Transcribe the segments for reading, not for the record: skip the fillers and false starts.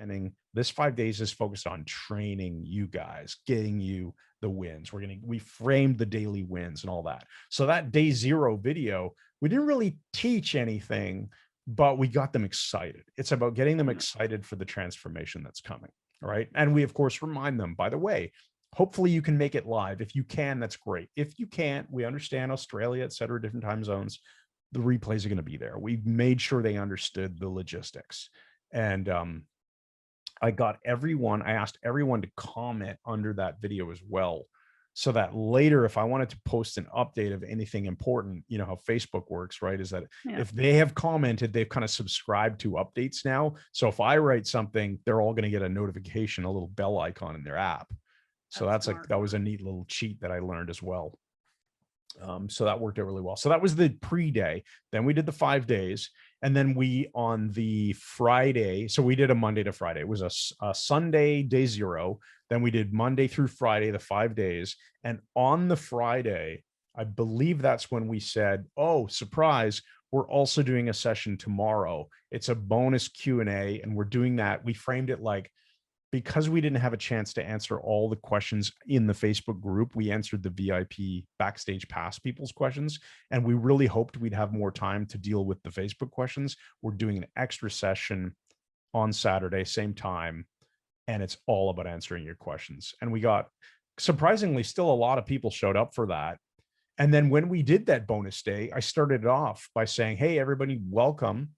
understanding this 5 days is focused on training you guys, getting you the wins. We framed the daily wins and all that. So that day 0 video, we didn't really teach anything, but we got them excited. It's about getting them excited for the transformation that's coming. Right. And we, of course, remind them, by the way, hopefully you can make it live. If you can, that's great. If you can't, we understand Australia, et cetera, different time zones. The replays are going to be there. We made sure they understood the logistics. And I asked everyone to comment under that video as well, so that later, if I wanted to post an update of anything important, you know how Facebook works, right? Is that if they have commented, they've kind of subscribed to updates now. So if I write something, they're all going to get a notification, a little bell icon in their app. So that was a neat little cheat that I learned as well. So that worked out really well. So that was the pre-day. Then we did the 5 days. And then we, on the Friday, so we did a Monday to Friday. It was a Sunday, day 0. Then we did Monday through Friday, the 5 days. And on the Friday, I believe that's when we said, oh, surprise, we're also doing a session tomorrow. It's a bonus Q&A. And we're doing that. We framed it like, because we didn't have a chance to answer all the questions in the Facebook group, we answered the VIP backstage pass people's questions. And we really hoped we'd have more time to deal with the Facebook questions. We're doing an extra session on Saturday, same time. And it's all about answering your questions. And we got, surprisingly, still a lot of people showed up for that. And then when we did that bonus day, I started it off by saying, hey, everybody, welcome.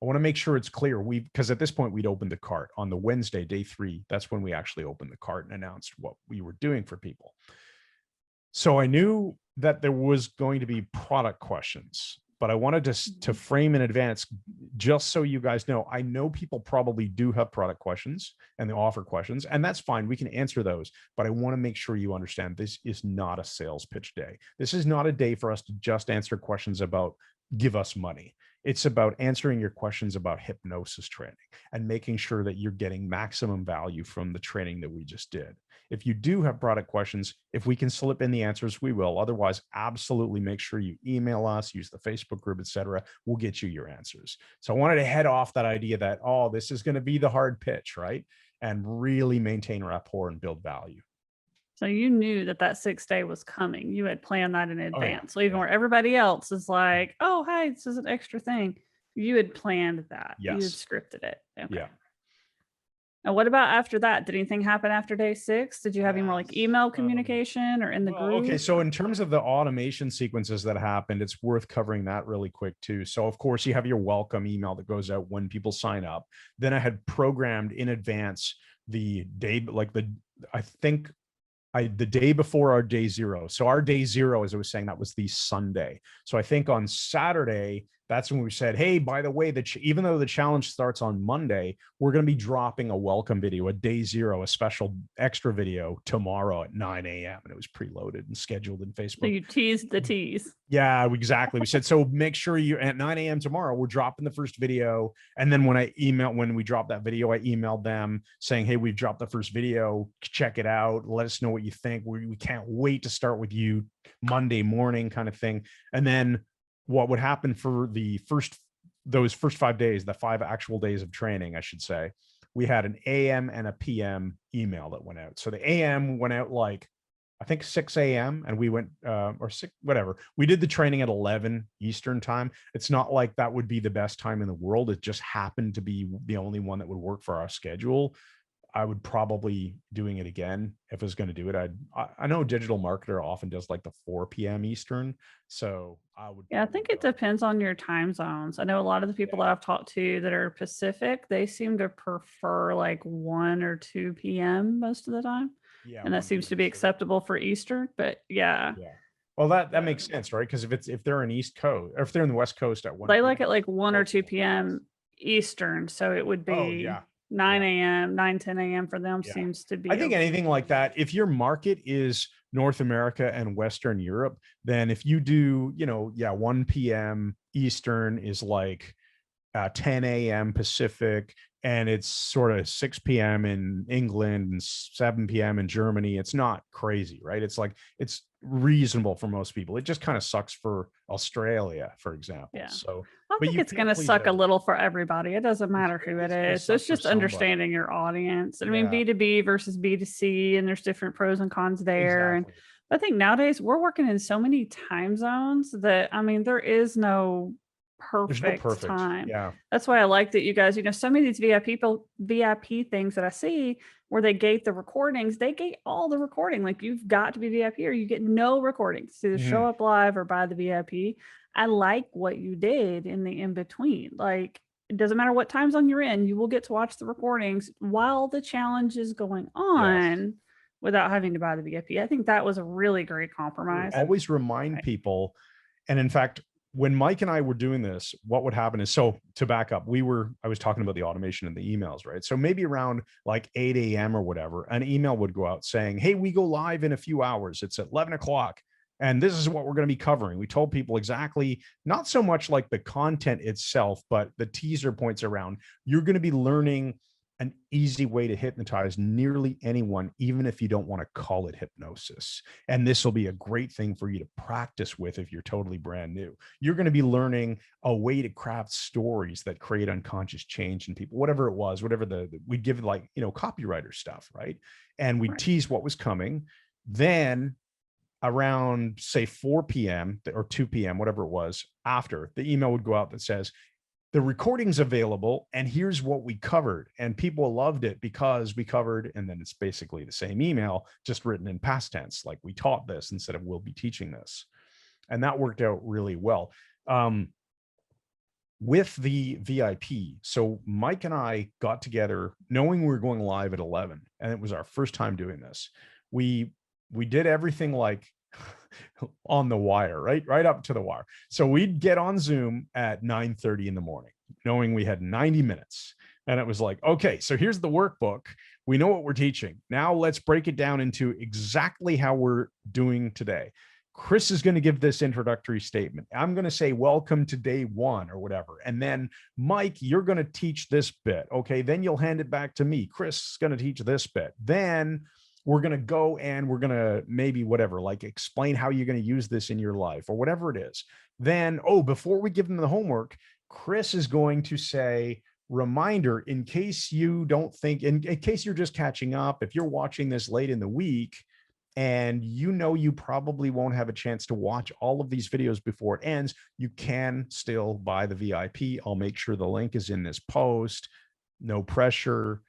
I want to make sure it's clear. Because at this point we'd opened the cart on the Wednesday, day 3. That's when we actually opened the cart and announced what we were doing for people. So I knew that there was going to be product questions, but I wanted to frame in advance, just so you guys know. I know people probably do have product questions and they offer questions, and that's fine. We can answer those, but I want to make sure you understand this is not a sales pitch day. This is not a day for us to just answer questions about give us money. It's about answering your questions about hypnosis training and making sure that you're getting maximum value from the training that we just did. If you do have product questions, if we can slip in the answers, we will. Otherwise, absolutely make sure you email us, use the Facebook group, etc. We'll get you your answers. So I wanted to head off that idea that, oh, this is going to be the hard pitch, right? And really maintain rapport and build value. So you knew that 6th day was coming. You had planned that in advance. So even where everybody else is like, oh, hey, this is an extra thing, you had planned that. Yes. You had scripted it. Okay. Yeah. And what about after that? Did anything happen after day 6? Did you have any more like email communication or in the group? Okay, so in terms of the automation sequences that happened, it's worth covering that really quick too. So of course you have your welcome email that goes out when people sign up. Then I had programmed in advance the day, like the day before our day 0. So our day 0, as I was saying, that was the Sunday. So I think on Saturday, that's when we said, hey, by the way, even though the challenge starts on Monday, we're going to be dropping a welcome video, a day 0, a special extra video tomorrow at 9 a.m. And it was preloaded and scheduled in Facebook. So you teased the tease. Yeah, exactly. We said, so make sure you at 9 a.m. tomorrow, we're dropping the first video. And then when we dropped that video, I emailed them saying, hey, we've dropped the first video. Check it out. Let us know what you think. We can't wait to start with you Monday morning, kind of thing. And then what would happen for those first 5 days, the 5 actual days of training, I should say, we had an AM and a PM email that went out. So the AM went out like, I think 6 a.m. and we went, or 6, whatever. We did the training at 11 Eastern time. It's not like that would be the best time in the world. It just happened to be the only one that would work for our schedule. I would probably doing it again if I was going to do it. I know Digital Marketer often does like the 4 p.m. Eastern. So I would. Yeah, I think it depends on your time zones. I know a lot of the people that I've talked to that are Pacific, they seem to prefer like 1 or 2 p.m. most of the time. Yeah, and that seems to be acceptable for Eastern, but yeah. Well, that makes sense, right? Because if they're in East Coast, or if they're in the West Coast at 1, they like it like 1 or 2 p.m. Eastern. So it would be 9 a.m., 9, 10 a.m. for them seems to be. I think anything like that, if your market is North America and Western Europe, then if you do, 1 p.m. Eastern is like 10 a.m. Pacific, and it's sort of 6 p.m. in England and 7 p.m. in Germany. It's not crazy, right? It's like, it's reasonable for most people. It just kind of sucks for Australia, for example. Yeah. So I think it's going to suck a little for everybody. It doesn't matter who it is. So it's just understanding your audience. I mean, B2B versus B2C, and there's different pros and cons there. Exactly. And I think nowadays we're working in so many time zones that, I mean, there is no perfect time. Yeah. That's why I like that you guys, you know, some of these VIP things that I see where they gate the recordings, they gate all the recording. Like, you've got to be VIP or you get no recordings. To either show up live or buy the VIP. I like what you did in the in-between. Like, it doesn't matter what time zone you're in, you will get to watch the recordings while the challenge is going on without having to buy the VIP. I think that was a really great compromise. Always remind people. And in fact, when Mike and I were doing this, what would happen is, so to back up, I was talking about the automation and the emails, right? So maybe around like 8 a.m. or whatever, an email would go out saying, hey, we go live in a few hours. It's at 11 o'clock. And this is what we're going to be covering. We told people exactly, not so much like the content itself, but the teaser points around, you're going to be learning an easy way to hypnotize nearly anyone, even if you don't want to call it hypnosis. And this will be a great thing for you to practice with if you're totally brand new. You're going to be learning a way to craft stories that create unconscious change in people, whatever it was, whatever we'd give, like, you know, copywriter stuff, right? And we'd tease what was coming. Then around, say, 4 p.m. or 2 p.m., whatever it was, after, the email would go out that says, the recording's available and here's what we covered. And people loved it because we covered, and then it's basically the same email, just written in past tense, like we taught this instead of we'll be teaching this. And that worked out really well. With the VIP, so Mike and I got together knowing we were going live at 11, and it was our first time doing this. We did everything like on the wire, right up to the wire. So we'd get on Zoom at 9:30 in the morning, knowing we had 90 minutes. And it was like, okay, so here's the workbook. We know what we're teaching. Now let's break it down into exactly how we're doing today. Chris is going to give this introductory statement. I'm going to say, welcome to day one or whatever. And then Mike, you're going to teach this bit. Okay. Then you'll hand it back to me. Chris is going to teach this bit. Then we're going to go and we're going to maybe whatever, like explain how you're going to use this in your life or whatever it is. Then, before we give them the homework, Chris is going to say, reminder, in case you don't think, in case you're just catching up, if you're watching this late in the week and you know you probably won't have a chance to watch all of these videos before it ends, you can still buy the VIP. I'll make sure the link is in this post. No pressure,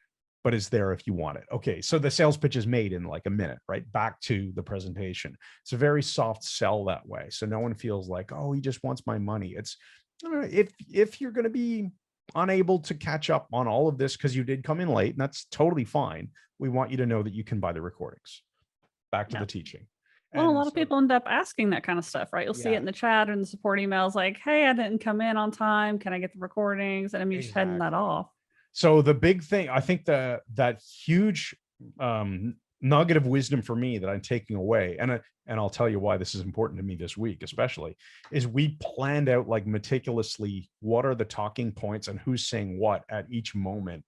but it's there if you want it. Okay, so the sales pitch is made in like a minute, right? Back to the presentation. It's a very soft sell that way. So no one feels like, oh, he just wants my money. It's, if you're going to be unable to catch up on all of this because you did come in late, and that's totally fine, we want you to know that you can buy the recordings. Back to the teaching. Well, a lot of people end up asking that kind of stuff, right? You'll see it in the chat or in the support emails like, hey, I didn't come in on time. Can I get the recordings? And I'm just heading that off. So the big thing, I think that huge nugget of wisdom for me that I'm taking away, and I'll tell you why this is important to me this week, especially, is we planned out like meticulously what are the talking points and who's saying what at each moment,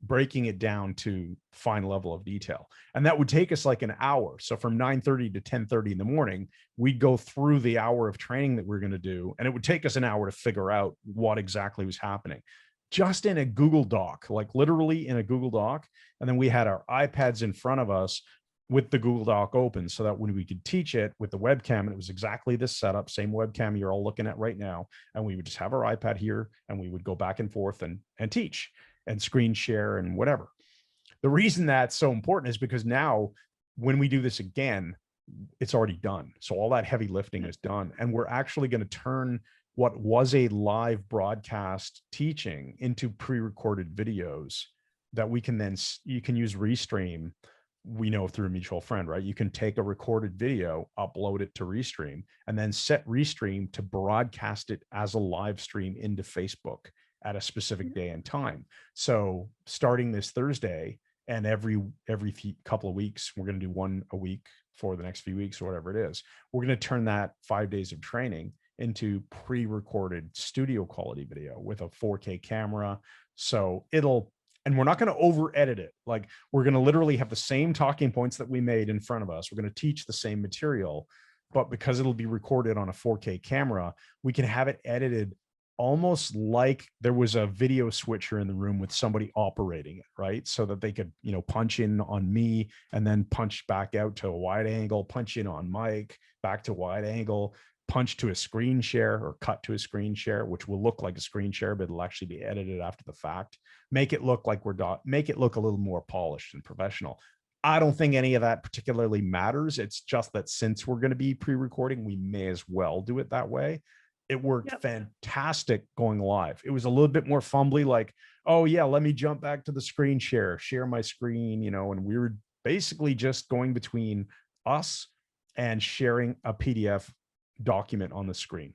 breaking it down to fine level of detail. And that would take us like an hour. So from 9:30 to 10:30 in the morning, we'd go through the hour of training that we're going to do. And it would take us an hour to figure out what exactly was happening. Just in a Google Doc, like literally in a Google Doc. And then we had our iPads in front of us with the Google Doc open so that when we could teach it with the webcam, and it was exactly this setup, same webcam you're all looking at right now. And we would just have our iPad here and we would go back and forth and teach and screen share and whatever. The reason that's so important is because now when we do this again, it's already done. So all that heavy lifting is done. And we're actually going to turn what was a live broadcast teaching into pre-recorded videos that we can then, you can use Restream, we know through a mutual friend, right? You can take a recorded video, upload it to Restream, and then set Restream to broadcast it as a live stream into Facebook at a specific day and time. So starting this Thursday and every couple of weeks, we're going to do one a week for the next few weeks or whatever it is. We're going to turn that 5 days of training into pre-recorded studio quality video with a 4K camera. So it'll and we're not going to over edit it. Like, we're going to literally have the same talking points that we made in front of us. We're going to teach the same material, but because it'll be recorded on a 4K camera, we can have it edited almost like there was a video switcher in the room with somebody operating it, right? So that they could, you know, punch in on me and then punch back out to a wide angle, punch in on Mike, back to wide angle, punch to a screen share or cut to a screen share, which will look like a screen share, but it'll actually be edited after the fact. Make it look like make it look a little more polished and professional. I don't think any of that particularly matters. It's just that since we're going to be pre-recording, we may as well do it that way. It worked fantastic going live. It was a little bit more fumbly, like, oh yeah, let me jump back to the screen share my screen, you know, and we were basically just going between us and sharing a PDF document on the screen.